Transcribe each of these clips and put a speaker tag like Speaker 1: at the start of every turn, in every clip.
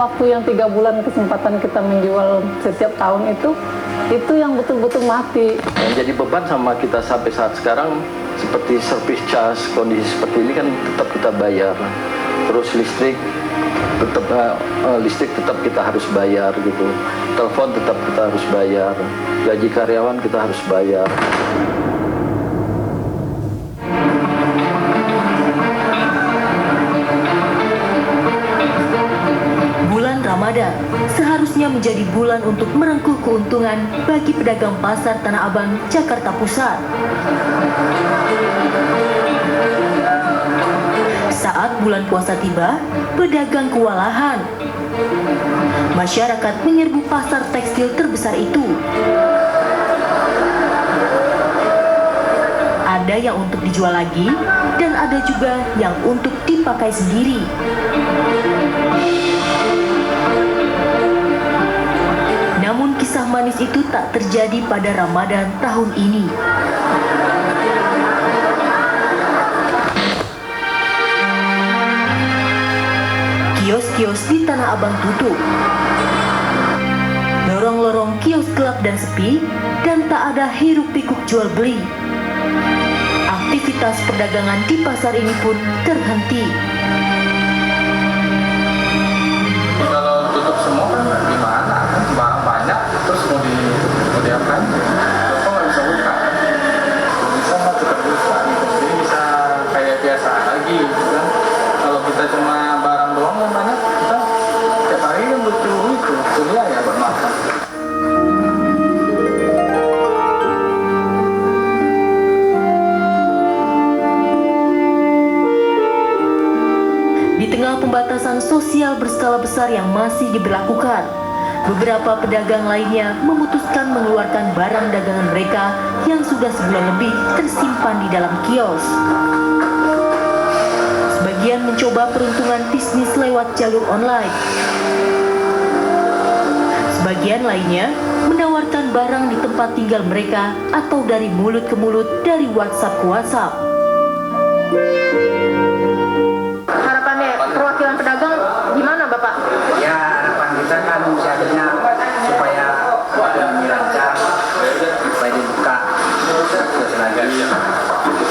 Speaker 1: waktu yang 3 bulan kesempatan kita menjual setiap tahun itu yang betul-betul mati.
Speaker 2: Yang jadi beban sama kita sampai saat sekarang seperti service charge, kondisi seperti ini kan tetap kita bayar. Terus listrik tetap kita harus bayar gitu. Telepon tetap kita harus bayar. Gaji karyawan kita harus bayar.
Speaker 3: Bulan Ramadan seharusnya menjadi bulan untuk merengkuh keuntungan bagi pedagang pasar Tanah Abang, Jakarta Pusat. Saat bulan puasa tiba, pedagang kewalahan. Masyarakat menyerbu pasar tekstil terbesar itu. Ada yang untuk dijual lagi, dan ada juga yang untuk dipakai sendiri. Namun kisah manis itu tak terjadi pada Ramadan tahun ini. Kios-kios di Tanah Abang tutup. Lorong-lorong kios gelap dan sepi, dan tak ada hiruk-pikuk jual beli. Aktivitas perdagangan di pasar ini pun terhenti.
Speaker 4: Kalau tutup semua kan gimana? Kan barang banyak, terus mau diapain? Kok nggak bisa buka? Bisa nggak tetap buka? Jadi bisa kayak biasa lagi, kan? Kalau kita cuma barang doang kan banyak, kita tiap hari kan butuh itu, kuliah ya buat makan.
Speaker 3: Di tengah pembatasan sosial berskala besar yang masih diberlakukan, beberapa pedagang lainnya memutuskan mengeluarkan barang dagangan mereka yang sudah sebulan lebih tersimpan di dalam kios. Sebagian mencoba peruntungan bisnis lewat jalur online. Sebagian lainnya menawarkan barang di tempat tinggal mereka atau dari mulut ke mulut, dari WhatsApp ke WhatsApp.
Speaker 5: Harapannya perwakilan pedagang gimana, Bapak?
Speaker 6: Ya, harapan kita kan misalnya supaya ini lancar, supaya dibuka terus lagi,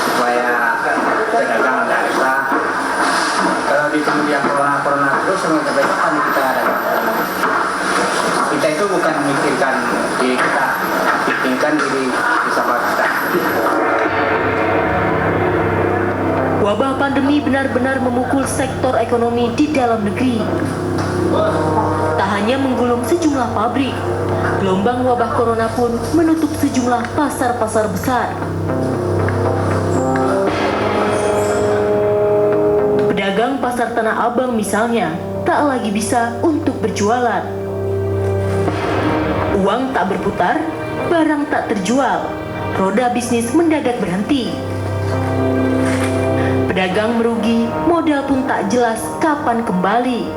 Speaker 6: supaya pedagang nggak resah. Kalau di yang corona terus sampai kapan kita ada? Kita itu bukan memikirkan diri kita, pikirkan diri sahabat kita.
Speaker 3: Wabah pandemi benar-benar memukul sektor ekonomi di dalam negeri. Tak hanya menggulung sejumlah pabrik, gelombang wabah corona pun menutup sejumlah pasar-pasar besar. Pedagang pasar Tanah Abang misalnya, tak lagi bisa untuk berjualan. Uang tak berputar, barang tak terjual, roda bisnis mendadak berhenti. Pedagang merugi, modal pun tak jelas kapan kembali.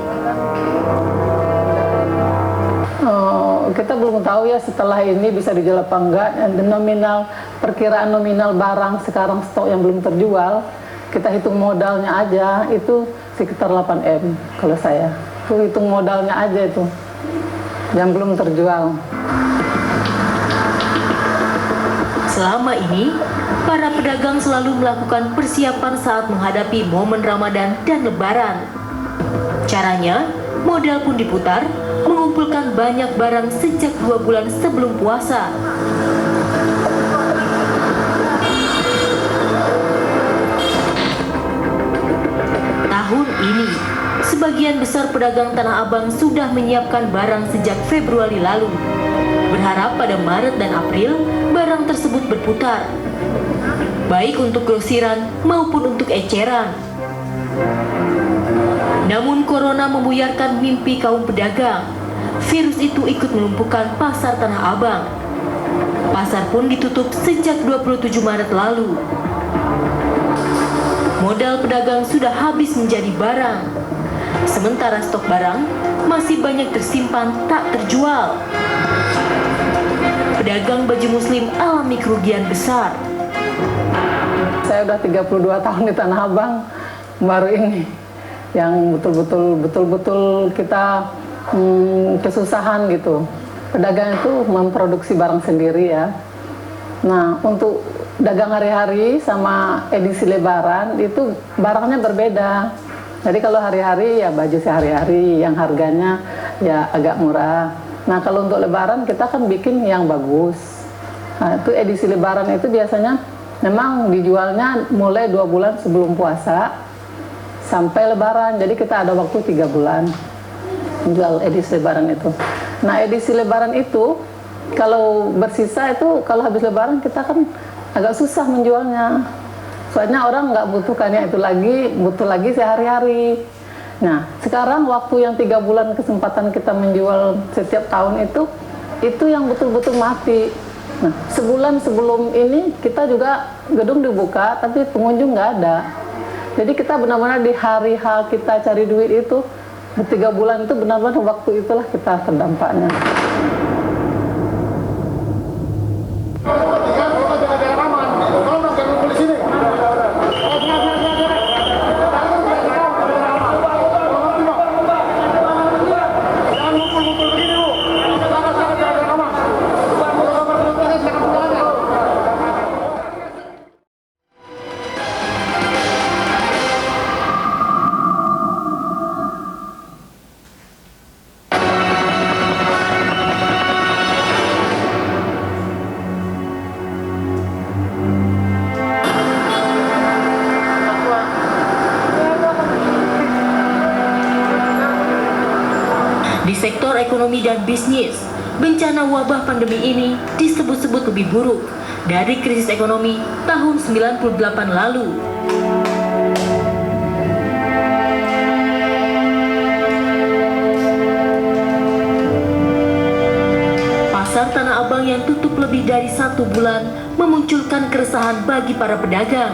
Speaker 1: Kita belum tahu ya setelah ini bisa dijual apa enggak. Perkiraan nominal barang sekarang stok yang belum terjual, kita hitung modalnya aja itu sekitar 8M kalau saya. Itu hitung modalnya aja itu yang belum terjual.
Speaker 3: Selama ini, para pedagang selalu melakukan persiapan saat menghadapi momen Ramadan dan Lebaran. Caranya, modal pun diputar, mengumpulkan banyak barang sejak 2 bulan sebelum puasa. Tahun ini, sebagian besar pedagang Tanah Abang sudah menyiapkan barang sejak Februari lalu. Berharap pada Maret dan April, barang tersebut berputar. Baik untuk grosiran maupun untuk eceran. Namun corona membuyarkan mimpi kaum pedagang. Virus itu ikut melumpuhkan pasar Tanah Abang. Pasar pun ditutup sejak 27 Maret lalu. Modal pedagang sudah habis menjadi barang. Sementara stok barang masih banyak tersimpan tak terjual. Pedagang baju muslim alami kerugian besar.
Speaker 1: Saya udah 32 tahun di Tanah Abang, baru ini yang betul-betul kita kesusahan gitu. Pedagang itu memproduksi barang sendiri ya. Nah, untuk dagang hari-hari sama edisi lebaran itu barangnya berbeda. Jadi kalau hari-hari ya baju sehari-hari yang harganya ya agak murah. Nah, kalau untuk lebaran kita kan bikin yang bagus. Nah, itu edisi lebaran itu biasanya memang dijualnya mulai 2 bulan sebelum puasa sampai lebaran. Jadi kita ada waktu 3 bulan jual edisi lebaran itu. Nah, edisi lebaran itu kalau bersisa itu kalau habis lebaran kita kan agak susah menjualnya. Soalnya orang nggak butuhkannya itu lagi, butuh lagi sehari-hari. Nah, sekarang waktu yang 3 bulan kesempatan kita menjual setiap tahun itu yang betul-betul mati. Nah, sebulan sebelum ini kita juga gedung dibuka, tapi pengunjung nggak ada. Jadi kita benar-benar di hari H kita cari duit itu, di 3 bulan itu benar-benar waktu itulah kita terdampaknya.
Speaker 3: Di sektor ekonomi dan bisnis, bencana wabah pandemi ini disebut-sebut lebih buruk dari krisis ekonomi tahun 98 lalu. Pasar Tanah Abang yang tutup lebih dari 1 bulan memunculkan keresahan bagi para pedagang.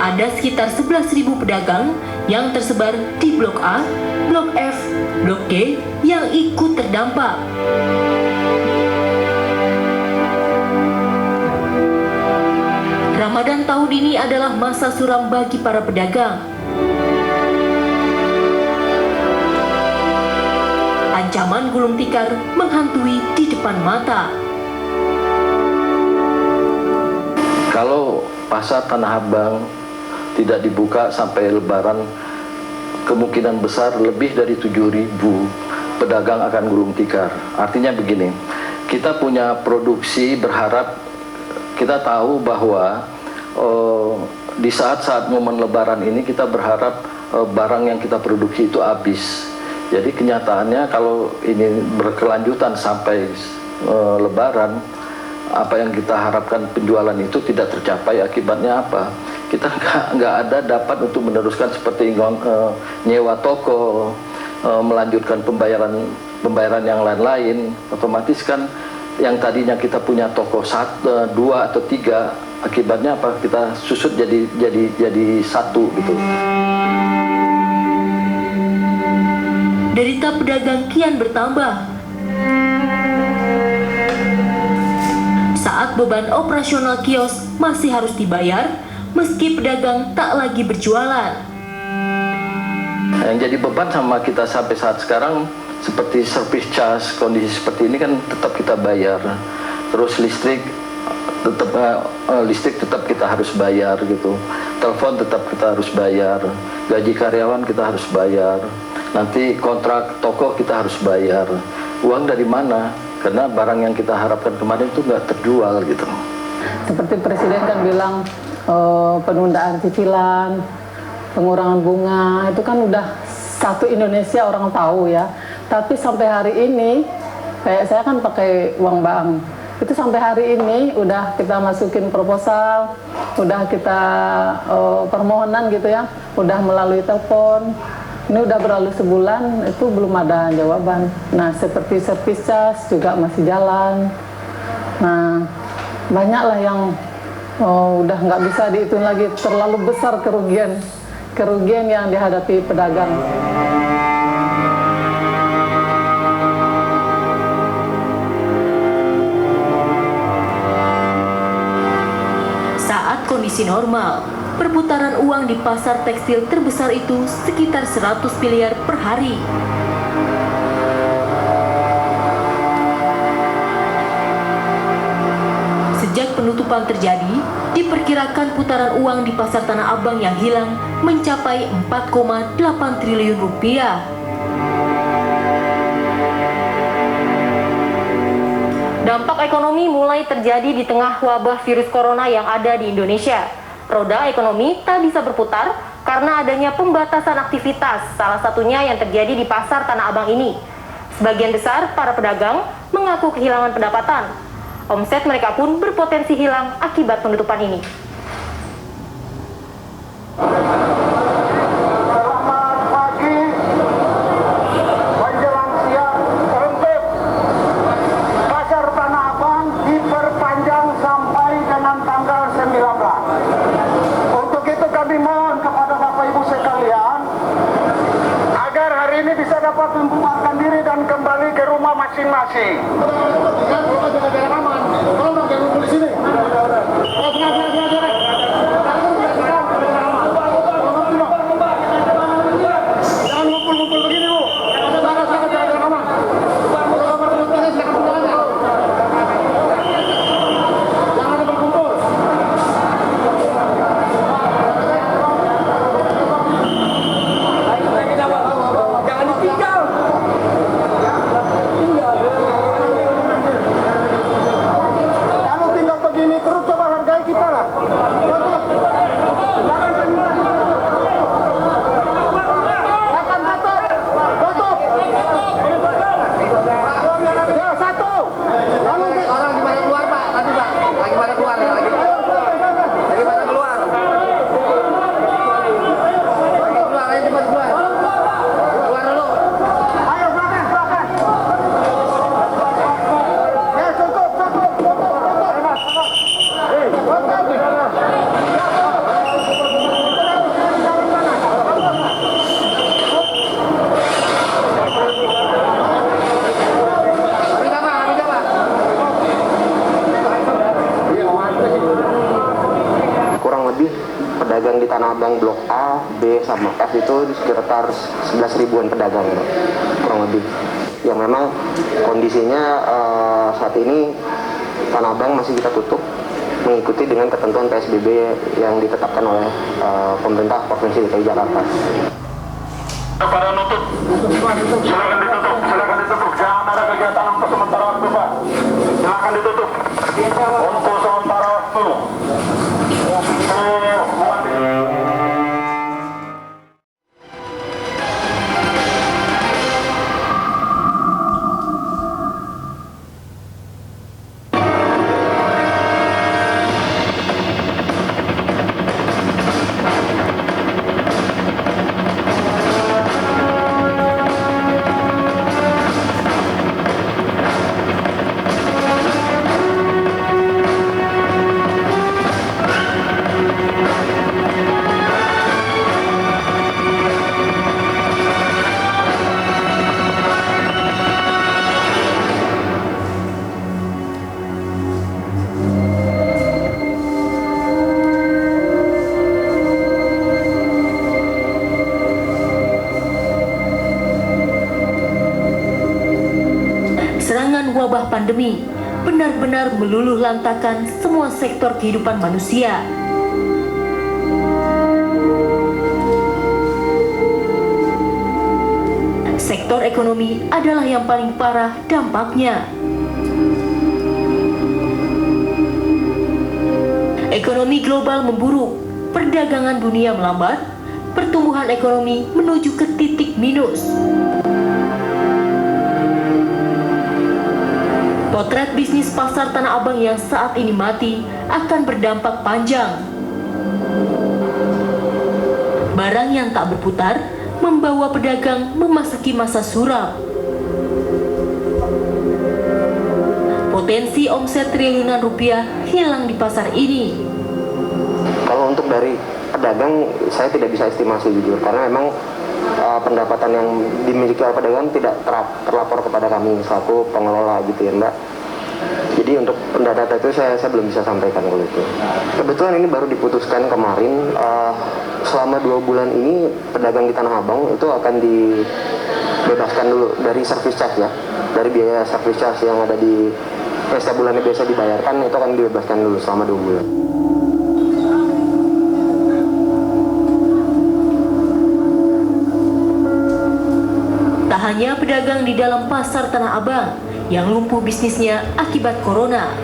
Speaker 3: Ada sekitar 11.000 pedagang yang tersebar di Blok A, Blok F, Blok G yang ikut terdampak. Ramadan tahun ini adalah masa suram bagi para pedagang. Ancaman gulung tikar menghantui di depan mata.
Speaker 2: Kalau pasar Tanah Abang tidak dibuka sampai lebaran, kemungkinan besar lebih dari 7.000 pedagang akan gulung tikar. Artinya begini, kita punya produksi, berharap, kita tahu bahwa di saat-saat momen lebaran ini kita berharap barang yang kita produksi itu habis. Jadi kenyataannya kalau ini berkelanjutan sampai lebaran, apa yang kita harapkan penjualan itu tidak tercapai. Akibatnya apa? Kita nggak ada dapat untuk meneruskan seperti nyewa toko, melanjutkan pembayaran yang lain-lain. Otomatis kan yang tadinya kita punya toko 1, 2 atau 3, akibatnya apa? Kita susut jadi 1 gitu.
Speaker 3: Derita pedagang kian bertambah. Saat beban operasional kios masih harus dibayar, meski pedagang tak lagi berjualan.
Speaker 2: Yang jadi beban sama kita sampai saat sekarang seperti service charge, kondisi seperti ini kan tetap kita bayar. Terus listrik tetap kita harus bayar gitu. Telepon tetap kita harus bayar. Gaji karyawan kita harus bayar. Nanti kontrak toko kita harus bayar. Uang dari mana? Karena barang yang kita harapkan kemarin itu nggak terjual gitu.
Speaker 1: Seperti Presiden kan bilang penundaan cicilan, pengurangan bunga, itu kan udah satu Indonesia orang tahu ya. Tapi sampai hari ini, kayak saya kan pakai uang bank, itu sampai hari ini udah kita masukin proposal, udah kita permohonan gitu ya, udah melalui telepon. Ini udah berlalu sebulan, itu belum ada jawaban. Nah, seperti service charge juga masih jalan. Nah, banyaklah yang udah nggak bisa dihitung lagi, terlalu besar kerugian yang dihadapi pedagang.
Speaker 3: Saat kondisi normal, perputaran uang di pasar tekstil terbesar itu sekitar 100 miliar per hari. Sejak penutupan terjadi, diperkirakan putaran uang di pasar Tanah Abang yang hilang mencapai 4,8 triliun rupiah.
Speaker 5: Dampak ekonomi mulai terjadi di tengah wabah virus corona yang ada di Indonesia. Roda ekonomi tak bisa berputar karena adanya pembatasan aktivitas, salah satunya yang terjadi di pasar Tanah Abang ini. Sebagian besar para pedagang mengaku kehilangan pendapatan. Omset mereka pun berpotensi hilang akibat penutupan ini.
Speaker 7: dapat membubarkan diri dan kembali ke rumah masing-masing. Jangan ngumpul-ngumpul begini, Bu. Jangan ada berkumpul. Jangan ditinggal. Kalau tinggal begini terus, coba hargai kita lah.
Speaker 8: Pedagang di Tanah Abang Blok A, B, sama F itu di sekitar 11 ribuan pedagang, kurang lebih. Yang memang kondisinya saat ini Tanah Abang masih kita tutup mengikuti dengan ketentuan PSBB yang ditetapkan oleh pemerintah Provinsi DKI Jakarta.
Speaker 7: Pada nutup, silakan ditutup, jangan ada kegiatan untuk sementara waktu, Pak. Silakan ditutup untuk sementara waktu.
Speaker 3: Serangan wabah pandemi benar-benar meluluh lantakan semua sektor kehidupan manusia. Sektor ekonomi adalah yang paling parah dampaknya. Ekonomi global memburuk, perdagangan dunia melambat, pertumbuhan ekonomi menuju ke titik minus. Potret bisnis pasar Tanah Abang yang saat ini mati akan berdampak panjang. Barang yang tak berputar membawa pedagang memasuki masa suram. Potensi omset triliunan rupiah hilang di pasar ini.
Speaker 8: Kalau untuk dari pedagang, saya tidak bisa estimasi jujur, karena memang pendapatan yang dimiliki oleh pedagang tidak terlapor kepada kami selaku pengelola gitu ya, Mbak. Jadi untuk data itu saya belum bisa sampaikan kalau itu. Kebetulan ini baru diputuskan kemarin, selama 2 bulan ini pedagang di Tanah Abang itu akan dibebaskan dulu dari service charge ya, dari biaya service charge yang ada di setiap bulannya biasa dibayarkan, itu akan dibebaskan dulu selama 2 bulan.
Speaker 3: Tak hanya pedagang di dalam pasar Tanah Abang yang lumpuh bisnisnya akibat corona.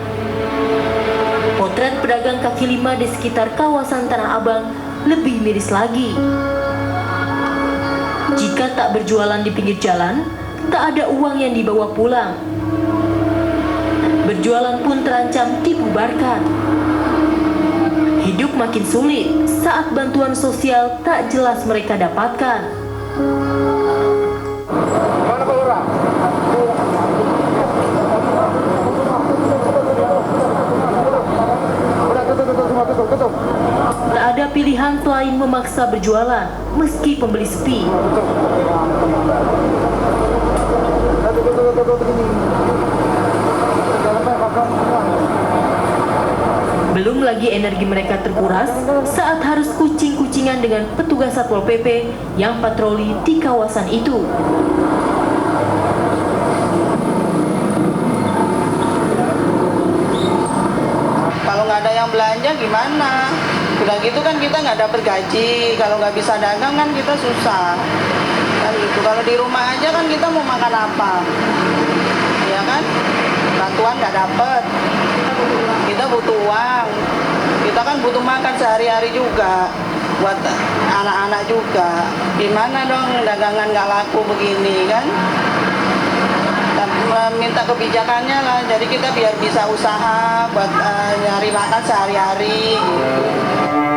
Speaker 3: Potret pedagang kaki lima di sekitar kawasan Tanah Abang lebih miris lagi. Jika tak berjualan di pinggir jalan, tak ada uang yang dibawa pulang. Berjualan pun terancam dibubarkan. Hidup makin sulit saat bantuan sosial tak jelas mereka dapatkan. Tak ada pilihan selain memaksa berjualan meski pembeli sepi. Belum lagi energi mereka terkuras saat harus kucing-kucingan dengan petugas Satpol PP yang patroli di kawasan itu.
Speaker 9: Kalau nggak ada yang belanja gimana? Udah gitu kan kita nggak dapat gaji. Kalau nggak bisa dagang kan kita susah. Kan gitu. Kalau di rumah aja kan kita mau makan apa? Ya kan? Bantuan nggak dapet. Kita butuh uang. Kita kan butuh makan sehari-hari juga. Buat anak-anak juga. Gimana dong dagangan nggak laku begini kan? Minta kebijakannya lah, jadi kita biar bisa usaha buat nyari makan sehari-hari gitu.